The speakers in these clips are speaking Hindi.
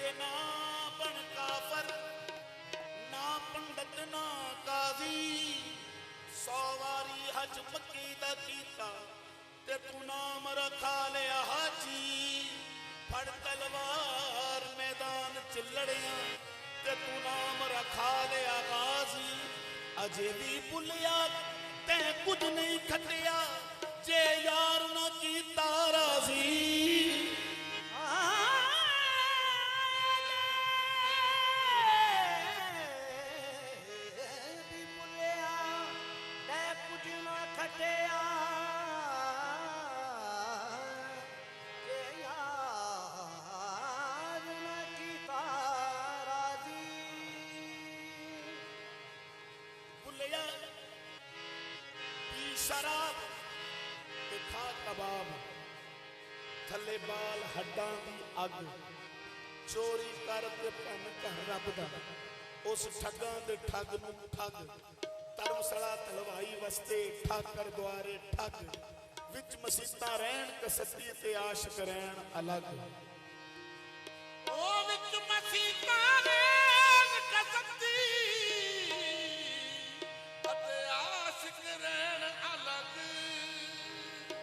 के ना बन काफर ना पंडित ना काजी 100 वारी हज मक्की दा कीता ते तू नाम रखा लिया हाजी फड़ तलवार मैदान च लड़िया ते तू नाम रखा लिया गाजी अजे भी भुलिया तै कुछ नहीं खटिया जे यार ना कीता राजी शराब ते खा कबाब थले बाल हड्डां दी अग चोरी कर ते भन घर रब दा उस ठगां दे ठग नूं ठग धर्मशाला तलवाई वस्ते ठाकर द्वारे ठग विच मसीतां रहन कसती ते आशिक रहन अलग ओ विच मसीतां रहन कसती ते आशिक रहन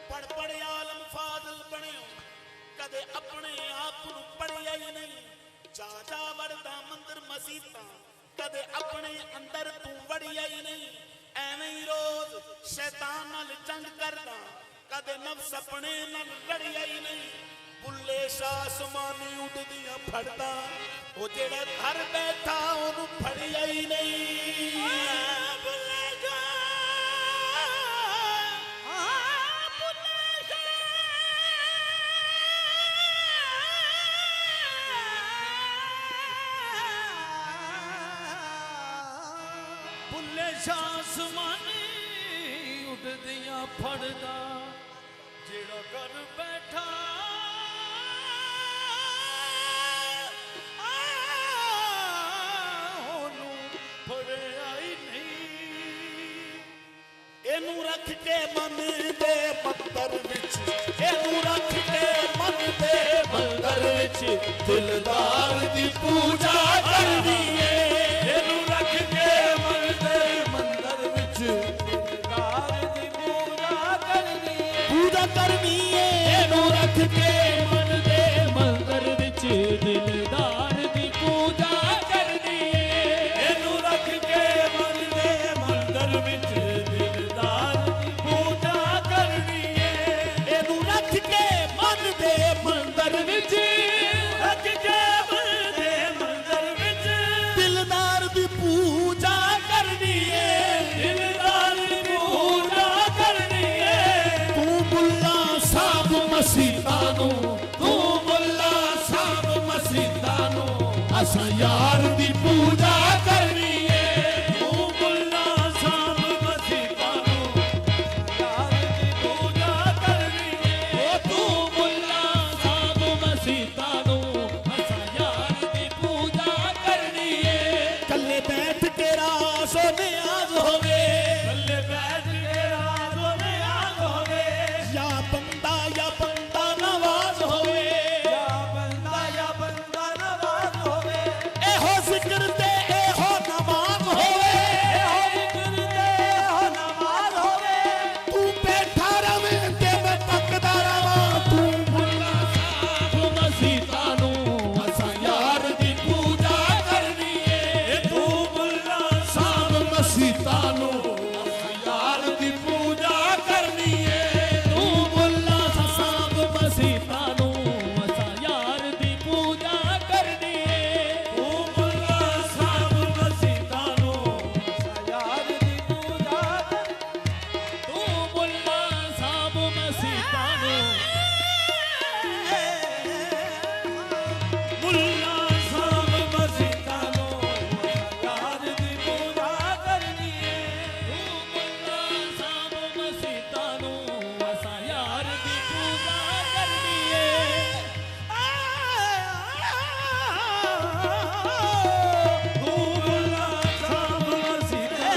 पढ़ पढ़ आलम फाजिल बनियो कदे अपने आप नूं पढ़िया ही नहीं जा जा वड़दा मंदिर मसीता कदे अपने अंदर तू वड़िया ही नहीं एवें ही रोज शैतान नाल जंग करदा कदे नफ्स अपने नाल लड़िया ही नहीं बुल्ले शाह आसमानी उड़दियां फड़दा ओ जेड़ा घर बैठा ओनू फड़िया ही नहीं आसमानी उड़दियां फड़दा जेड़ा घर बैठा ओनू फड़िया ही नहीं एनू रख के मन दे मंदर विच एनू रख के मन दे मंदर विच दिलदार दी पूजा करनी है एनू रख के मन दे मंदर विच दिलदार दी पूजा करनी है एनू रख के मन दे मंदर विच दिलदार दी पूजा करनी है एनू रख के मन दे मंदर विच दिलदार दी पूजा करनी है एनू रख के मन दे मंदर विच रख के मन दे मंदर विच दिलदार दी पूजा करनी है दिलदार दी पूजा करनी है तू बुल्ला साहब मसीता नू तू बुल्ला साहब मसीता नू असां यार दी पूजा करनी है तू बुल्ला साहब मसीता नू यार दी पूजा करनी है ओ तू बुल्ला साहब मसीता नू असां यार दी पूजा करनी है कल्ले बैठ के राज़ो नियाज़ होवे कल्ले बैठ के राज़ो नियाज़ होवे या बंदा नवाज होवे या बंदा नवाज होवे एहो जिक्र ते एहो नमाज होवे एहो जिक्र ते एहो नमाज होवे तू बैठा रवे ते मैं तकदा रवां तू बुल्ला साहब मसीता नू असां यार दी पूजा करनी है तू बुल्ला साहब मसीता नू असां यार दी पूजा करनी है तू बुल्ला साहब मसीता नू असां यार दी पूजा करनी है तू बुल्ला साहब मसीता नू असां यार दी पूजा तू बुल्ला साहब मसीता नू बुल्ला साहब मसीता नू यार दी पूजा करनी है तू बुल्ला साहब मसीता नू असां यार दी पूजा करनी है तू बुल्ला साहब मसीता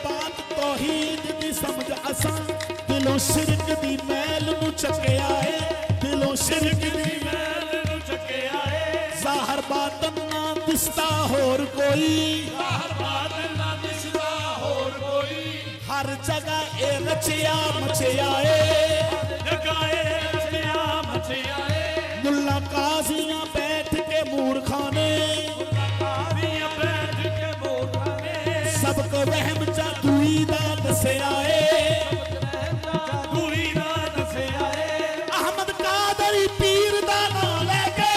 बात तौहीद दी समझ असां दिलों शिरक दी मैल नू चकिया है दिलों शिरक दी मैल नू चकिया है ज़ाहर बातन ना दिसदा होर कोई ज़ाहर बातन ना दिसदा होर कोई हर जगह ए रचिया मचिया है जगाए रचिया मचिया है मुल्ला काजियां बैठ के मूर्खाने काजियां बैठ के मूर्खाने सबको वहम जादूई दा दसिया है जादूई दा दसिया है अहमद कादरी पीर दा नाम लेके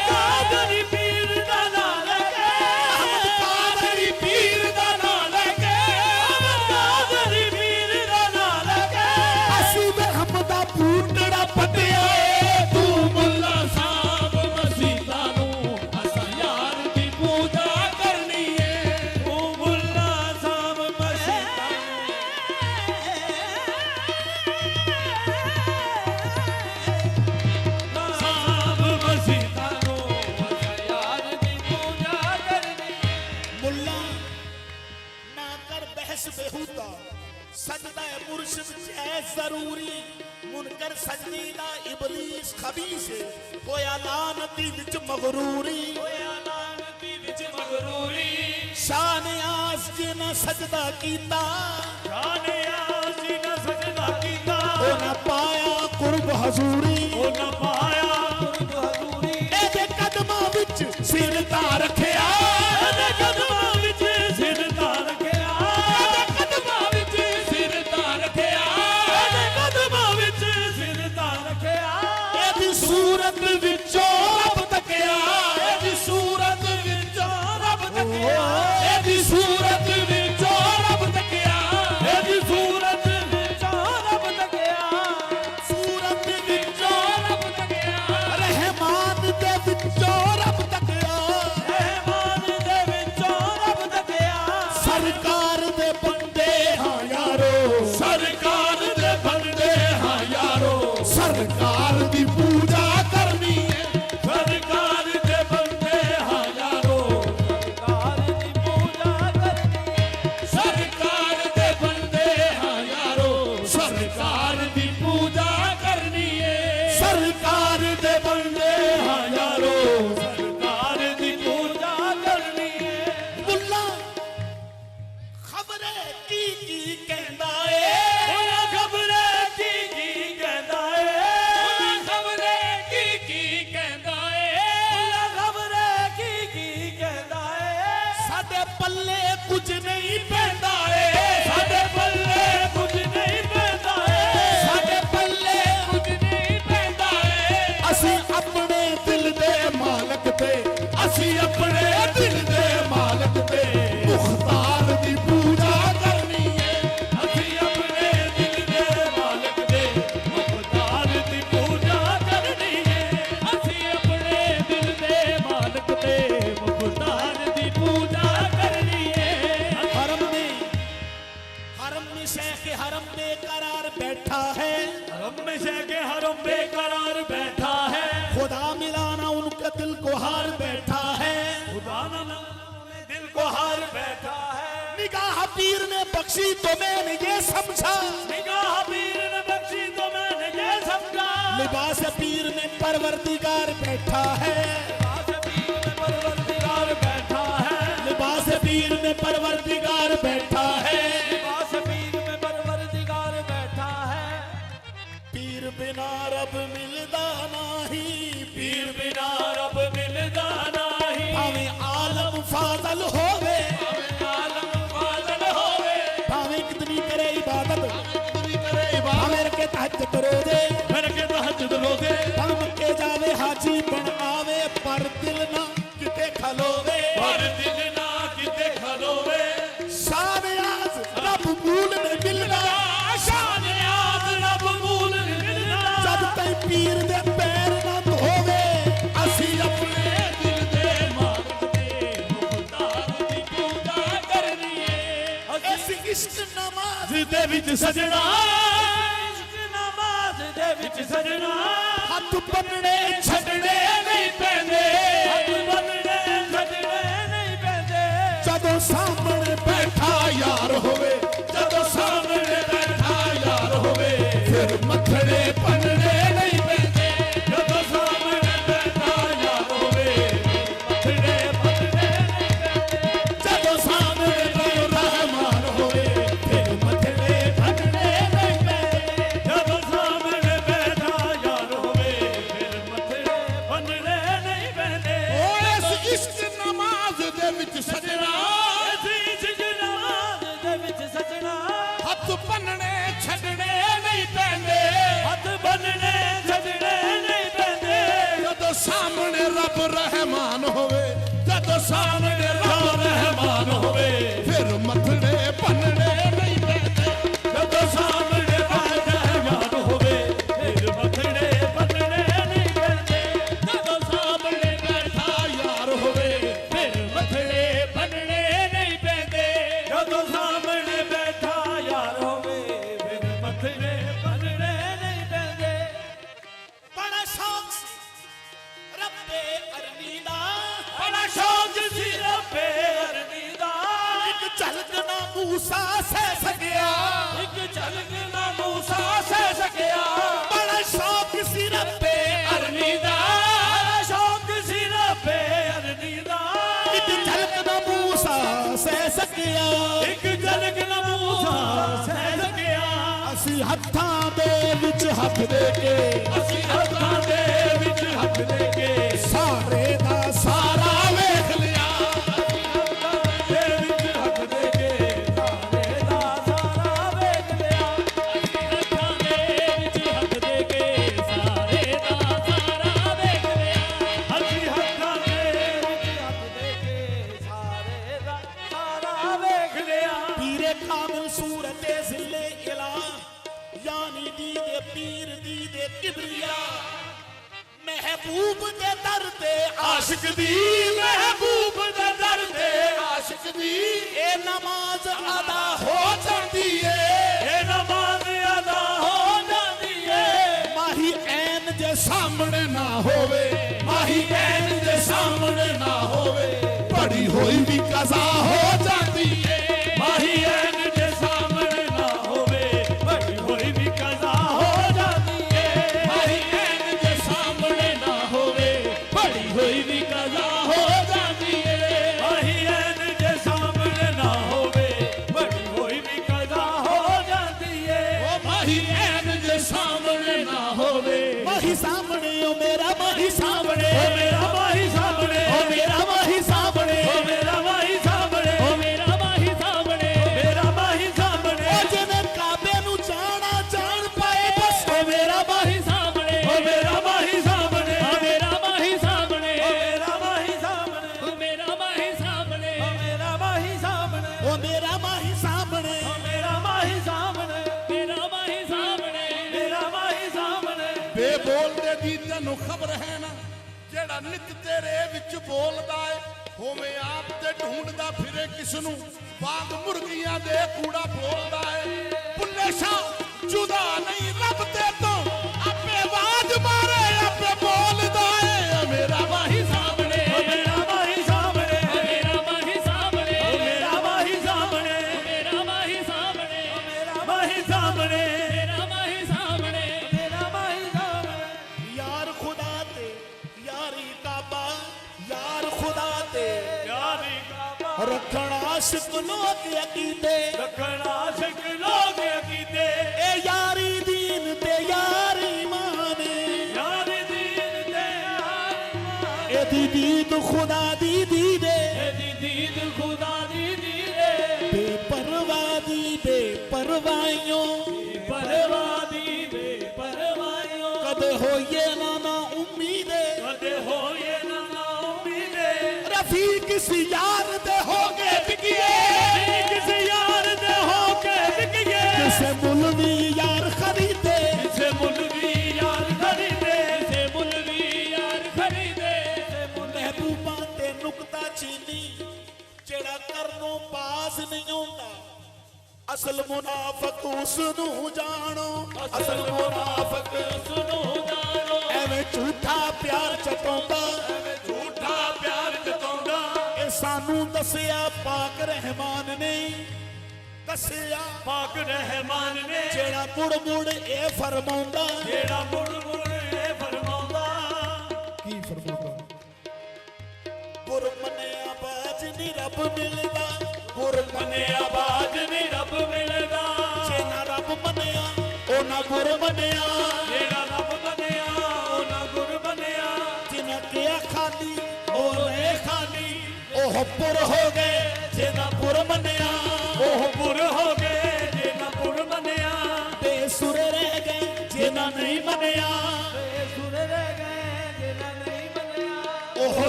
कादरी पीर दा नाम लेके अहमद कादरी पीर दा नाम लेके कादरी पीर दा नाम लेके असू वहम दा बूटड़ा पटिया तू मुल्ला साहब मसीता नू असां यार दी पूजा करनी है तू मुल्ला साहब मसीता साहब मसीता नू असां यार दी पूजा करनी मुल्ला ना कर बहस बेहुदा सजदा मुर्शिद जैस जरूरी मुनकर सजदी दा इबलीस खबीस होया लानती विच मगरूरी होया लानती विच मगरूरी शान आस जिना सजदा कीता जाने आसी ना सजदा कीता ओ ना पाया कुर्ब हजूरी ओ ना पाया कुर्ब हजूरी एदे कदमां विच सिर ता रखिया ਇਹਦੇ ਕਦਮਾਂ ਵਿੱਚ ਸਿਰ ਧਾਰ ਰੱਖਿਆ ਇਹਦੇ ਕਦਮਾਂ ਵਿੱਚ ਸਿਰ ਧਾਰ ਰੱਖਿਆ ਇਹਦੇ ਕਦਮਾਂ ਵਿੱਚ ਸਿਰ ਧਾਰ ਰੱਖਿਆ एदी सूरत विचों रब तकिया ਇਹਦੀ ਸੂਰਤ ਵਿੱਚੋਂ ਰੱਬ ਤੱਕਿਆ एदी सूरत विचों रब तकिया ਇਹਦੀ ਸੂਰਤ ਵਿੱਚੋਂ ਰੱਬ ਤੱਕਿਆ सूरत विचों ਰੱਬ ਤੱਕਿਆ रहमान दे विचों रब तकिया ਰਹਿਮਾਨ ਦੇ ਵਿੱਚੋਂ ਰੱਬ ਤੱਕਿਆ सरकार दे बंदे हां यारो ਸਰਕਾਰ ਦੇ ਬੰਦੇ ਹਾਂ ਯਾਰੋ सरकार दी पूजा करनी है ਸਰਕਾਰ ਦੇ ਬੰਦੇ ਹਾਂ ਯਾਰੋ ਸਰਕਾਰ ਦੀ ਪੂਜਾ ਕਰਨੀ ਸਰਕਾਰ ਦੇ ਬੰਦੇ ਹਾਂ ਯਾਰੋ ਸਰਕਾਰ ਦੀ ਪੂਜਾ ਕਰਨੀ ਏ सरकार दे बंदे हां यारो ਸਰਕਾਰ ਦੀ ਪੂਜਾ ਕਰਨੀ ਏ मुल्ला खबरे की कहंदा ए ਉਹਨਾਂ ਖਬਰੇ ਕੀ ਕਹਿੰਦਾ ਏ ਉਹਨਾਂ ਖਬਰੇ ਕੀ ਕਹਿੰਦਾ ਏ ਉਹਨਾਂ ਖਬਰੇ ਕੀ ਕਹਿੰਦਾ ਏ साडे पल्ले कुछ नहीं पैंदा ए ਸਾਡੇ ਪੱਲੇ ਕੁਝ ਨਹੀਂ ਪੈਂਦਾ ਏ साडे पल्ले ਕੁਝ ਨਹੀਂ ਪੈਂਦਾ ਏ ਅਸੀਂ ਆਪਣੇ ਦਿਲ ਦੇ ਮਾਲਕ ਤੇ ਅਸੀਂ ਆਪਣੇ ਦਿਲ ਦੇ ਮਾਲਕ ਤੇ ਮੁਖਤਾਰ ਦੀ ਪੂਜਾ ਕਰਨੀ ਹੈ ਅਸੀਂ ਆਪਣੇ ਦਿਲ ਦੇ ਮਾਲਕ ਦੇ ਮੁਖਤਾਰ ਦੀ ਪੂਜਾ ਕਰਨੀ ਏ ਅਸੀਂ ਆਪਣੇ ਦਿਲ ਦੇ ਮਾਲਕ ਦੇ ਮੁਖਤਾਰ ਦੀ ਪੂਜਾ ਕਰਨੀ ਏ हरम में शेख हरम बेकरार बैठा है हरम में शेखे हरम बेकरार बैठा है खुदा मिलाना उनका दिल को हार बैठा है खुदा न दिल को हार बैठा है निगाह पीर ने बख्शी तो मैंने ये समझा निगाह पीर ने बख्शी तो मैंने ये समझा लिबास पीर में परवरदिगार बैठा है लिबास पीर में परवरदिगार बैठा है लिबास पीर में परवरदिगार बैठा है लिबास पीर में परवरदिगार बैठा है पीर बिना रब मिलदा नाही पीर बिना रब मिलदा नहीं भावें आलम फाजल होवे आलम फाजल होवे भावें कितनी करे इबादत भावें रखे तहज्जुद रोजे फिर के तहज्जुद रोजे भावें मक्के जावे हाजी बन आवे पर दिल ना किते खलोवे पर दिल ना किते खलोवे शान आज रब मूल में मिलना शान याद रब मूल मिलना जब तक पीर दे पैर ना धोवे ਅਸੀਂ ਆਪਣੇ दिल दे मालिक दे मुख्तार दी पूजा करनी है ਅਸੀਂ ਇਸ਼ਕ ਨਮਾਜ਼ ਦੇ ਵਿੱਚ ਸਜਣਾ ਇਸ਼ਕ ਨਮਾਜ਼ ਦੇ ਵਿੱਚ ਸਜਣਾ ਹੱਥ ਬੰਨਣੇ ਛੱਡਣੇ ਨਹੀਂ ਪੈਂਦੇ ਹੱਥ ਬੰਨਣੇ ਛੱਡਣੇ ਨਹੀਂ ਪੈਂਦੇ ਜਦੋਂ ਸਾਹਮਣੇ ਬੈਠਾ ਯਾਰ ਹੋਵੇ ਹੱਥ ਬੰਨਣੇ ਛੱਡਣੇ ਨਹੀਂ ਪੈਂਦੇ ਹੱਥ ਬੰਨਣੇ ਛੱਡਣੇ ਨਹੀਂ ਪੈਂਦੇ ਜਦੋਂ ਸਾਹਮਣੇ ਰੱਬ ਰਹਿਮਾਨ ਹੋਵੇ ਜਦੋਂ ਸਾਹਮਣੇ ਰੱਬ ਰਹਿਮਾਨ ਹੋਵੇ ਫਿਰ ਮੱਥੜੇ ਬੰਨਣੇ ਨਹੀਂ ਪੈਂਦੇ ਜਦੋਂ ਸਾਹਮਣੇ ਰੱਬ ਰਹਿਮਾਨ ਹੋਵੇ ਫਿਰ ਮੱਥੜੇ ਬੰਨਣੇ ਨਹੀਂ ਪੈਂਦੇ ਜਦੋਂ ਸਾਹਮਣੇ ਬੈਠਾ ਯਾਰ ਹੋਵੇ ਫਿਰ ਮੱਥੜੇ ਬੰਨਣੇ ਨਹੀਂ ਪੈਂਦੇ ਜਦੋਂ ਸਾਹਮਣੇ ਬੈਠਾ ਯਾਰ ਹੋਵੇ ਫਿਰ ਮੱਥੜੇ ਬੰਨਣੇ ਨਹੀਂ ਪੈਂਦੇ ਬੜਾ ਸ਼ੌਕ ਸੀ ਰੱਬੇ ਅਰਨੀ ਦਾ ਬੜਾ ਸ਼ੌਕ ਸੀ ਰੱਬੇ ਅਰਨੀ ਦਾ ਇੱਕ ਝਲਕ ਨਾ ਮੂਸਾ ਸਹਿ ਸਕਿਆ ਇੱਕ ਝਲਕ ਨਾ ਮੂਸਾ ਸਹਿ ਸਕਿਆ ਬੜਾ ਸ਼ੌਕ ਸੀ ਰੱਬੇ ਅਰਨੀ ਦਾ ਬੜਾ ਸ਼ੌਕ ਸੀ ਰੱਬੇ ਅਰਨੀ ਦਾ ਇੱਕ ਝਲਕ ਨਾ ਮੂਸਾ ਸਹਿ ਸਕਿਆ ਇੱਕ ਝਲਕ ਨਾ ਮੂਸਾ ਸਹਿ ਸਕਿਆ ਅਸੀਂ ਹੱਥਾਂ ਦੇ ਵਿੱਚ ਹੱਥ ਦੇ ਕੇ ਅਸੀਂ ਹੱਥਾਂ ਦੇ ਵਿੱਚ ਹੱਥ ਦੇ ਕੇ ਸਾਰੇ ਦਾ ਸਾਰਾ ਵੇਖ ਲਿਆ ਦੇ ਵਿੱਚ ਹੱਥ ਦੇ ਕੇ ਸਾਰੇ ਦਾ ਸਾਰਾ ਵੇਖ ਲਿਆ ਅਸੀਂ ਹੱਥਾਂ ਦੇ ਵਿੱਚ ਹੱਥ ਦੇ ਕੇ ਸਾਰੇ ਦਾ ਸਾਰਾ ਵੇਖ ਲਿਆ ਅਸੀਂ ਹੱਥਾਂ ਦੇ ਵਿੱਚ ਹੱਥ ਦੇ ਕੇ ਸਾਰੇ ਦਾ ਸਾਰਾ ਵੇਖ ਲਿਆ ਪੀਰੇ ਕਾਮਲ ਸੂਰਤ ਜ਼ਿਲੇ ਇਲਾ ਯਾਨੀ ਦੀਦੇ ਪੀਰ ਦੀਦੇ ਕਿਬਰਿਆ महबूब दे दर ते आशिक दी महबूब दे दर ते आशिक दी ए नमाज अदा हो जाती है ए नमाज अदा हो जाती है माही ऐन जे सामने ना होवे माही ऐन जे सामने ना होवे पड़ी हुई भी कज़ा हो जाती है माही ऐन जे सामने ना होवे पड़ी हुई भी कज़ा हो जाती है माही ऐन जे सामने ना होवे पड़ी हुई भी कज़ा हो जाती है माही ऐन जे सामने ना होवे पड़ी हुई भी कज़ा हो जाती है ओ माही ऐन जे सामने ना होवे माही सामने ओ मेरा माही सामने ओ मेरा माही सामने ओ मेरा माही सामने ओ मेरा माही सामने ओ मेरा माही सामने मेरा माही सामने ओ जिने काबे नु जाना जान पाए बस ओ मेरा माही सामने ओ मेरा माही सामने ओ मेरा माही सामने ओ मेरा माही सामने ओ मेरा माही सामने ओ मेरा माही सामने ओ मेरा माही सामने ओ मेरा माही सामने मेरा माही सामने मेरा माही सामने ਬੇਬੋਲਦੇ ਦੀ ਤੈਨੂੰ ਖਬਰ ਹੈ ਨਾ ਜਿਹੜਾ ਨਿਤ ਤੇਰੇ ਵਿੱਚ ਬੋਲਦਾ ਏ ਹੋਵੇਂ ਆਪ ਤੇ ਢੂੰਡਦਾ ਫਿਰੇ ਕਿਸ ਨੂੰ ਬਾਗ ਮੁਰਗੀਆਂ ਦੇ ਕੂੜਾ ਬੋਲਦਾ ਏ ਭੁੱਲੇ ਸ਼ਾਹ ਜੁਦਾ ਨਹੀਂ ਰੱਬ ਤੇ ਤੋਂ ਆਪੇ ਆਵਾਜ਼ ਮਾਰੇ ਆਪੇ ਬੋਲਦਾ ਏ ਮੇਰਾ ਮਾਹੀ ਸਾਹਮਣੇ ओ मेरा माही सामने ਮੇਰਾ ਮਾਹੀ ਸਾਹਮਣੇ ओ मेरा माही सामने ਮੇਰਾ ਮਾਹੀ ਸਾਹਮਣੇ मेरा माही सामने ਮੇਰਾ ਮਾਹੀ ਸਾਹਮਣੇ मेरा माही सामने यार खुदा ते यारी काबा यार खुदा ते यारी काबा रखण आशिक लोग अकीदे रखना आशिक लोग अकीदे ए यारी दीन ते यारी ईमान यारी दीन ते यारी मान ए दी दीद खुदा दी दीदे दी दीद खुदा दी दीदे बेपरवाह दी बेपरवाहियों परवादी बेपरवाहियों कदे होइए ना उम्मीदे कदे होए ना उम्मीदे रफी किसी यार दे होगे बिकिए किसी यार दे होके बिकिए किसे मुलवी यार खरीदे किसे मुलवी यार खरीदे किसे मुलवी यार खरीदे किसे महबूबा ते नुकता चीनी जेड़ा करनों पास नहीं होता असल मुनाफक उस नू जानो असल मुनाफक सुनो जानो एवें झूठा प्यार जताउंदा झूठा प्यार जताउंदा ए सानू दसिया पाक रहमान ने दसिया पाक रहमान ने जेड़ा मुड़ मुड़ ए फरमाउंदा जेड़ा मुड़ मुड़ ए फरमाउंदा की फरमाउंदा गुर मनिया बाज नी रब मिलदा गुर मनिया आवाज नहीं रब मिलदा जे ना रब मनिया ओ ना गुर मनिया जेड़ा रब बनया ओ ना गुर बनया जिन्हें किया खाली ओ रहे खाली ओह पुर हो गए जे ना पुर मनिया ओह पुर हो गए जे ना पुर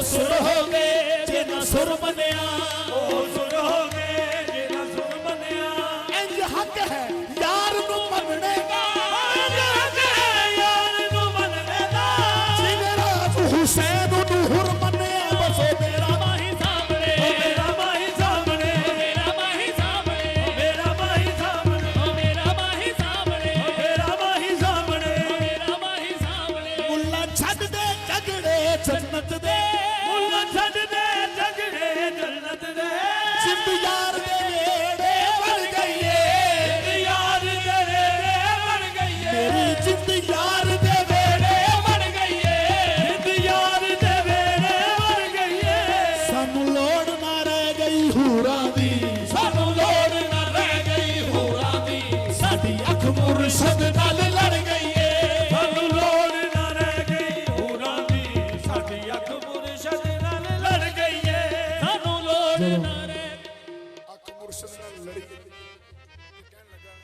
ਸੁਰ ਹੋ ਗਏ ਜੇ ਨਾ ਸੁਰ ਮੰਨਿਆ ਉਹ ਸੁਰ ਹੋ ਗਏ ਜੇ ਨਾ ਸੁਰ ਮੰਨਿਆ ਇੰਜ ਹੱਕ ਹੈ ਯਾਰ ਨੂੰ ਮੰਨਣੇ ਦਾ ਯਾਰ ਨੂੰ ਮੰਨਣੇ ਦਾ ਜਿਵੇਂ ਹੁਸੈਨ ਨੂੰ ਹੁਰ ਮੰਨਿਆ ਬਸੋ ਮੇਰਾ ਮਾਹੀ ਸਾਹਮਣੇ ਮੇਰਾ ਮਾਹੀ ਸਾਹਮਣੇ ਮੇਰਾ ਮਾਹੀ ਸਾਹਮਣੇ ਮੇਰਾ ਮਾਹੀ ਸਾਹਮਣੇ ਮੇਰਾ ਮਾਹੀ ਸਾਹਮਣੇ ਮੇਰਾ ਮਾਹੀ ਸਾਹਮਣੇ ਮੇਰਾ ਮਾਹੀ ਸਾਹਮਣੇ ਮੁੱਲਾ ਛੱਡ ਦੇ ਝਗੜੇ ਜੰਨਤ ਦੇ ਮੁੱਲਾ ਛੱਡ ਦੇ ਝਗੜੇ ਜੰਨਤ ਦੇ ਜਿੰਦ ਯਾਰ ਦੇ ਨੇੜੇ ਬਣ ਗਈ ਏ ਯਾਰ ਤੇਰੇ ਬਣ ਗਈ ਏ ਮੇਰੀ ਜਿੰਦ ਯਾਰ ਦੇ ਵੇੜੇ ਬਣ ਗਈ ਏ ਜਿੰਦ ਯਾਰ ਦੇ ਵੇੜੇ ਬਣ ਗਈ ਏ ਸਾਨੂੰ ਲੋੜ ਨਾ ਰਹਿ ਗਈ ਹੂਰਾਂ ਦੀ ਸਾਨੂੰ ਲੋੜ ਨਾ ਰਹਿ ਗਈ ਹੋਰਾਂ ਦੀ ਸਾਡੀ ਅੱਖ ਮੁਰਸ਼ਦ ਨਾਲ ਲੜ ਗਈ ਏ ਸਾਨੂੰ ਲੋੜ ਨਾ ਰਹਿ ਗਈ ਹੋਰਾਂ ਦੀ ਸਾਡੀ ਅੱਖ ਮੁਰਸ਼ਦ ਨਾਲ ਲੜ ਗਈ ਏ ਸਾਨੂੰ ਲੋੜ ਨਾ ਰਹਿ ਅੱਖ ਮੁਰਸ਼ਦ ਨਾਲ ਲੜ ਗਈ ਕਹਿਣ ਲੱਗਾ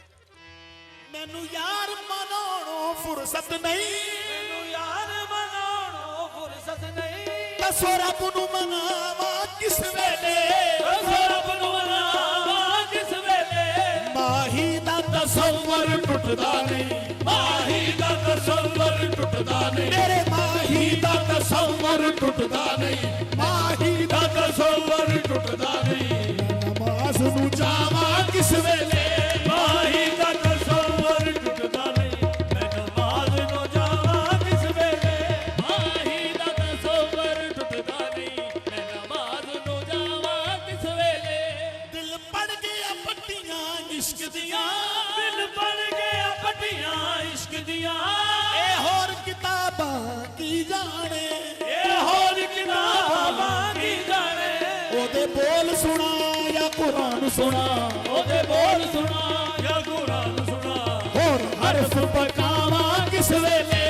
ਮੈਨੂੰ ਯਾਰ ਮਨਾਉਣੋਂ ਫੁਰਸਤ ਨਹੀਂ ਮੈਨੂੰ ਯਾਰ ਮਨਾਉਣੋਂ ਫੁਰਸਤ ਨਹੀਂ ਦੱਸੋ ਰੱਬ ਨੂੰ ਮਨਾਵਾਂ ਕਿਸ ਵੇਲੇ ਦੱਸੋ ਰੱਬ ਨੂੰ ਮਨਾਵਾਂ ਕਿਸ ਵੇਲੇ ਮਾਹੀ ਦਾ ਤਸੱਵਰ ਟੁੱਟਦਾ ਨਹੀਂ ਮਾਹੀ ਦਾ ਤਸੱਵਰ ਟੁੱਟਦਾ ਨਹੀਂ ਮੇਰੇ ਮਾਹੀ ਦਾ ਤਸੱਵਰ ਟੁੱਟਦਾ ਨਹੀਂ ਮਾਹੀ ਦਾ ਤਸੱਵਰ ਟੁੱਟਦਾ ਨਹੀਂ ਨਮਾਜ਼ ਨੂੰ ਜਾਵਾਂ ਕਿਸ ਵੇਲੇ ਮਾਹੀ ਦਾ ਤਸੱਵਰ ਟੁੱਟਦਾ ਨਹੀਂ ਮੈਂ ਨਮਾਜ਼ ਨੂੰ ਜਾਵਾਂ ਕਿਸ ਵੇਲੇ ਮਾਹੀ ਦਾ ਤਸੱਵਰ ਟੁੱਟਦਾ ਨਹੀਂ ਮੈਂ ਨਮਾਜ਼ ਨੂੰ ਜਾਵਾਂ ਕਿਸ ਵੇਲੇ ਦਿਲ ਪੜ ਗਿਆ ਪੱਟੀਆਂ ਇਸ਼ਕ ਦੀਆਂ ਦਿਲ ਪੜ ਗਿਆ ਪੱਟੀਆਂ ਇਸ਼ਕ ਦੀਆਂ ਇਹ ਹੋਰ ਕਿਤਾਬਾਂ ਕੀ ਜਾਣੇ ਇਹ ਹੋਰ ਕਿਤਾਬਾਂ ਕੀ ਜਾਣੇ ਉਹਦੇ ਬੋਲ ਸੁਣਾ ਜਾਂ ਕੁਰਾਨ ਸੁਣਾ ਉਹਦੇ ਬੋਲ ਸੁਣਾ ਜਾਂ ਕੁਰਾਨ ਸੁਣਾ ਹੋਰ ਹਰਫ ਪਕਾਵਾਂ ਕਿਸ ਵੇਲੇ